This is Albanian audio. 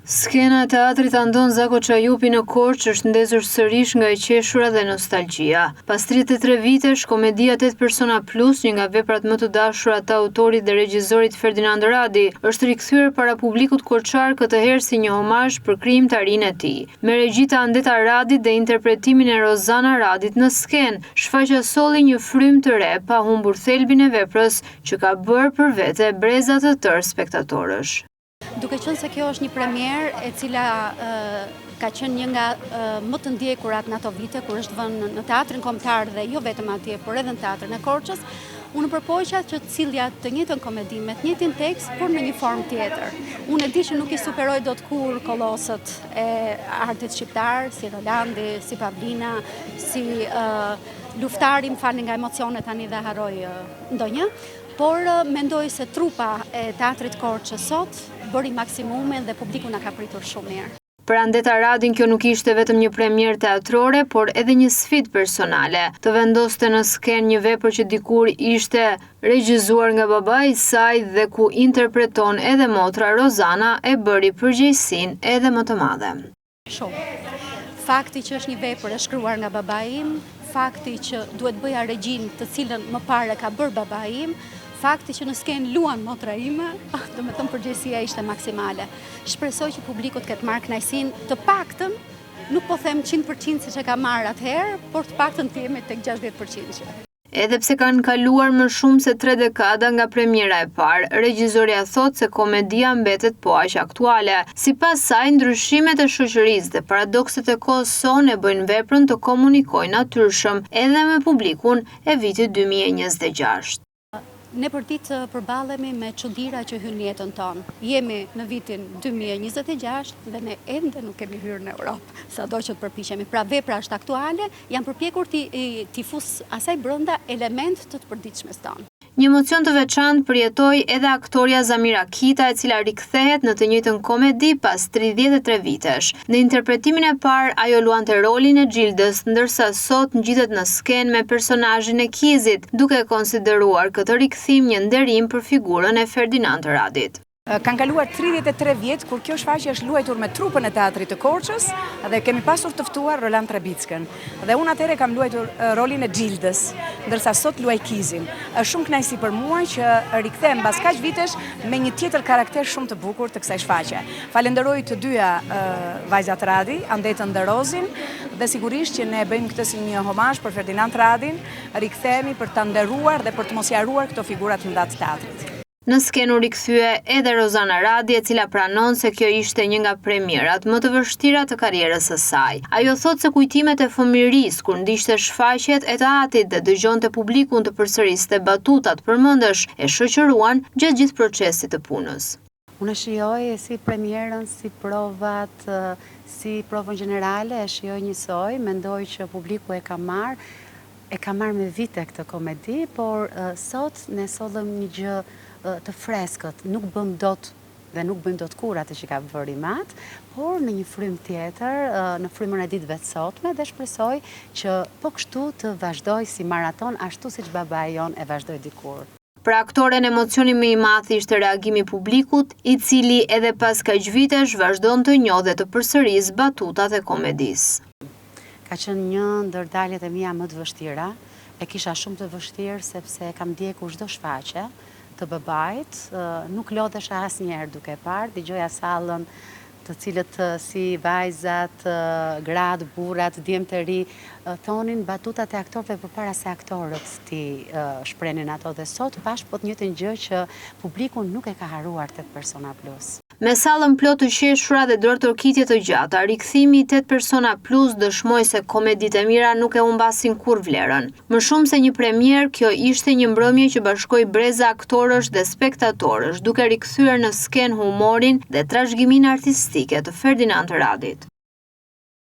Skena e teatrit Andon Zako Çajupi në Korçë është ndezur sërish nga e qeshura dhe nostalgjia. Pas 33 vitesh, komedia 8 persona plus, një nga veprat më të dashura të autorit dhe regjisorit Ferdinand Radi, është rikthyer para publikut korçar këtë herë si një homazh për krijimtarinë e tij. Me regji të Andeta Radit dhe interpretimin e Rozana Radit në skenë, shfaqja solli një frymë të re pa humbur thelbin e veprës që ka bërë për vete breza të tërë spektatorësh. Duke qenë se kjo është një premier e cila ka qenë një nga më të ndjekurat në ato vite kur është vënë në teatrin kombëtar dhe jo vetëm atje, por edhe në teatrin e Korçës, unë përpoqja që të cilja të njëjtën komedi me të njëjtin tekst, por në një formë tjetër. Unë e di që nuk i superoj dot kur kolosët e artit shqiptar, si Rolandi, si Pavlina, si Luftari, më falni nga emocionet tani dhe harroj ndonjë, por mendoj se trupa e teatrit Korçës sot bëri maksimumin dhe publiku na ka pritur shumë mirë. Për Andeta Radin kjo nuk ishte vetëm një premier teatrore, por edhe një sfidë personale. Të vendoste në skenë një vepër që dikur ishte regjizuar nga babai i saj dhe ku interpreton edhe motra Rozana e bëri përgjegjësinë edhe më të madhe. Shumë. Fakti që është një vepër e shkruar nga babai im, fakti që duhet bëja regjin të cilën më parë ka bërë babai im, fakti që në skenë luan motra ime, do me thëmë përgjegjësia ishte maksimale. Shpresoj që publiku të ketë marrë kënaqësinë, të paktën, nuk po them 100% siç e ka marrë atëherë, por të paktën të jemi tek 60%. Edhe pse kanë kaluar më shumë se 3 dekada nga premiera e parë, regjisoria thotë se komedia mbetet po aq aktuale. Sipas saj, ndryshimet e shoqërisë dhe paradokset e kohës sonë e bëjnë veprën të komunikojë natyrshëm edhe me publikun e vitit 2026. Ne për ditë përballemi me çuditëra që hynë në jetën tonë. Jemi në vitin 2026 dhe ne ende nuk kemi hyrë në Europë, sado që të përpiqemi. Pra vepra është aktuale, janë përpjekur t'i fus asaj brenda element të përditshmes tonë. Një emocion të veçantë përjetoi edhe aktoria Zamira Kita, e cila rikthehet në të njëjtën komedi pas 33 vitesh. Në interpretimin e parë, ajo luante rolin e Gjildës, ndërsa sot ngjitet në skenë me personazhin e Kizit, duke konsideruar këtë rikthim një nderim për figurën e Ferdinand Radit. Kanë kaluar 33 vjetë kur kjo shfaqje është luajtur me trupën e teatrit të Korçës dhe kemi pasur të ftuar Roland Trabickën. Dhe unë atëherë kam luajtur rolin e Gjildës, ndërsa sot luaj Kizin. Është shumë kënaqësi për mua që rikthehem mbas kaq vitesh me një tjetër karakter shumë të bukur të kësaj shfaqje. Falenderoj të dyja vajzat Radi, Andetën dhe Rozin, dhe sigurisht që ne bëjmë këtë si një homazh për Ferdinand Radin, rikthehemi për ta nderuar dhe për të mos i harruar këto figura të mëdha të teatrit. Në skenë u rikthye edhe Rozana Radi, e cila pranon se kjo ishte një nga premierat më të vështira të karrierës së saj. Ajo thotë se kujtimet e fëmijërisë kur ndiqte shfaqjet e teatrit dhe dëgjonte publikun të përsëriste batutat përmendesh e shoqëruan gjatë gjithë procesit të punës. Unë shijoj si premierën, si provat, si provën gjenerale, e shijoj njësoj, mendoj që publiku e ka marrë me vite këtë komedi, por sot ne sollëm një gjë të freskët, nuk bëm dot dhe nuk bëjmë dot kur atë që ka bërë Mat, por në një frymë tjetër, në frymën e ditëve të sotme, dhe shpresoj që po kështu të vazhdoj si maraton ashtu siç babai jon e vazhdoi dikur. Për aktoren emocioni më i madh ishte reagimi i publikut, i cili edhe pas kaq vitesh vazhdon të njohë dhe të përsërisë batutat e komedisë. Ka qenë një ndër daljet e mia më të vështira, e kisha shumë të vështirë sepse kam ndjekur çdo shfaqje të babait, nuk lodhesha asnjëherë duke parë, dëgjoja sallën të cilët si vajzat, gratë, burrat, djemt të ri, thonin batutat e aktorëve përpara se aktorët ti shprenin ato, dhe sot pash po të njëjtën gjë që publiku nuk e ka harruar 8 persona plus. Me sallën plot të qeshura dhe dorëtorkitje të gjata, rikthimi i 8 persona plus dëshmoi se komeditë e mira nuk e humbasin kur vlerën. Më shumë se një premier, kjo ishte një mbrëmje që bashkoi breza aktorësh dhe spektatorësh, duke rikthyer në skenë humorin dhe trashëgiminë artistike të Ferdinand Radit.